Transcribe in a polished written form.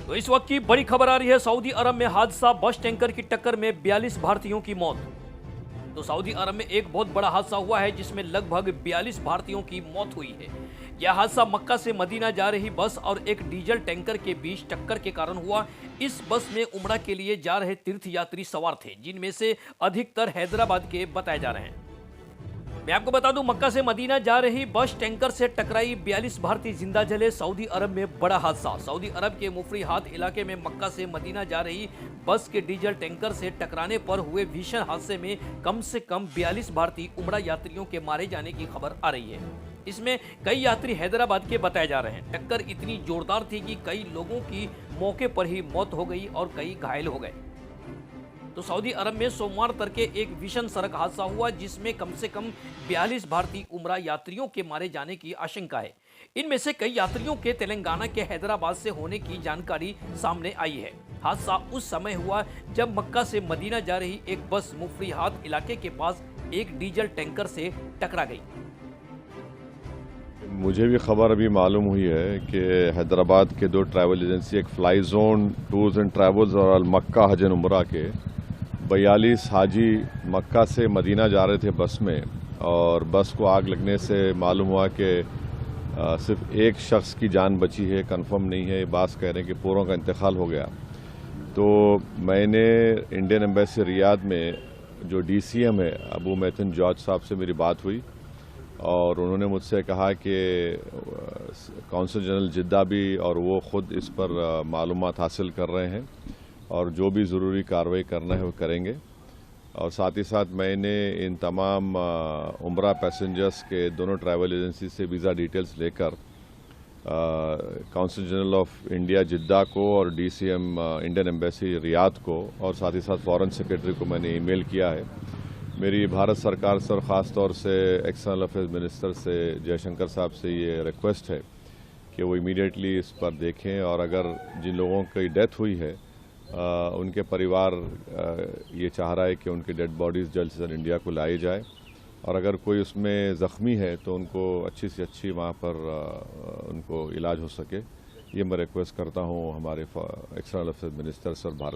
तो इस वक्त की बड़ी खबर आ रही है, सऊदी अरब में हादसा, बस टैंकर की टक्कर में 42 भारतीयों की मौत। तो सऊदी अरब में एक बहुत बड़ा हादसा हुआ है जिसमें लगभग 42 भारतीयों की मौत हुई है। यह हादसा मक्का से मदीना जा रही बस और एक डीजल टैंकर के बीच टक्कर के कारण हुआ। इस बस में उमरा के लिए जा रहे तीर्थयात्री सवार थे, जिनमें से अधिकतर हैदराबाद के बताए जा रहे हैं। मैं आपको बता दूं, मक्का से मदीना जा रही बस टैंकर से टकराई, 42 भारतीय जिंदा जले। सऊदी अरब में बड़ा हादसा। सऊदी अरब के मुफरीहात इलाके में मक्का से मदीना जा रही बस के डीजल टैंकर से टकराने पर हुए भीषण हादसे में कम से कम 42 भारतीय उमरा यात्रियों के मारे जाने की खबर आ रही है। इसमें कई यात्री हैदराबाद के बताए जा रहे हैं। टक्कर इतनी जोरदार थी कि कई लोगों की मौके पर ही मौत हो गई और कई घायल हो गए। तो सऊदी अरब में सोमवार तड़के एक भीषण सड़क हादसा हुआ जिसमें कम से कम 42 भारतीय उमरा यात्रियों के मारे जाने की आशंका है। इनमें से कई यात्रियों के तेलंगाना के हैदराबाद से होने की जानकारी सामने आई है। हादसा उस समय हुआ जब मक्का से मदीना जा रही एक बस मुफरीहात इलाके के पास एक डीजल टैंकर से टकरा गई। मुझे भी खबर अभी मालूम हुई है कि हैदराबाद के दो ट्रैवल एजेंसी, एक fly zone tours and travels और अल मक्का हज एंड उमरा के 42 हाजी मक्का से मदीना जा रहे थे बस में, और बस को आग लगने से मालूम हुआ कि सिर्फ एक शख्स की जान बची है। कंफर्म नहीं है, बास कह रहे हैं कि पूरों का इंतकाल हो गया। तो मैंने इंडियन एम्बेसी रियाद में जो DCM है अबू मैथन जॉर्ज साहब से मेरी बात हुई, और उन्होंने मुझसे कहा कि कौंसल जनरल जिद्दा भी और वो ख़ुद इस पर मालूमात हासिल कर रहे हैं और जो भी ज़रूरी कार्रवाई करना है वो करेंगे। और साथ ही साथ मैंने इन तमाम उमरा पैसेंजर्स के दोनों ट्रैवल एजेंसी से वीज़ा डिटेल्स लेकर कौंसल जनरल ऑफ इंडिया जिद्दा को और DCM इंडियन एम्बेसी रियाद को और साथ ही साथ फॉरेन सेक्रेटरी को मैंने ईमेल किया है। मेरी भारत सरकार से और ख़ास तौर से एक्सटर्नल अफेयर्स मिनिस्टर से जयशंकर साहब से ये रिक्वेस्ट है कि वो इमीडिएटली इस पर देखें, और अगर जिन लोगों की डेथ हुई है उनके परिवार ये चाह रहा है कि उनकी डेड बॉडीज़ जल्द से जल्द इंडिया को लाई जाए, और अगर कोई उसमें ज़ख्मी है तो उनको अच्छी से अच्छी वहाँ पर उनको इलाज हो सके। ये मैं रिक्वेस्ट करता हूँ हमारे एक्सटर्नल अफेयर्स मिनिस्टर से और भारत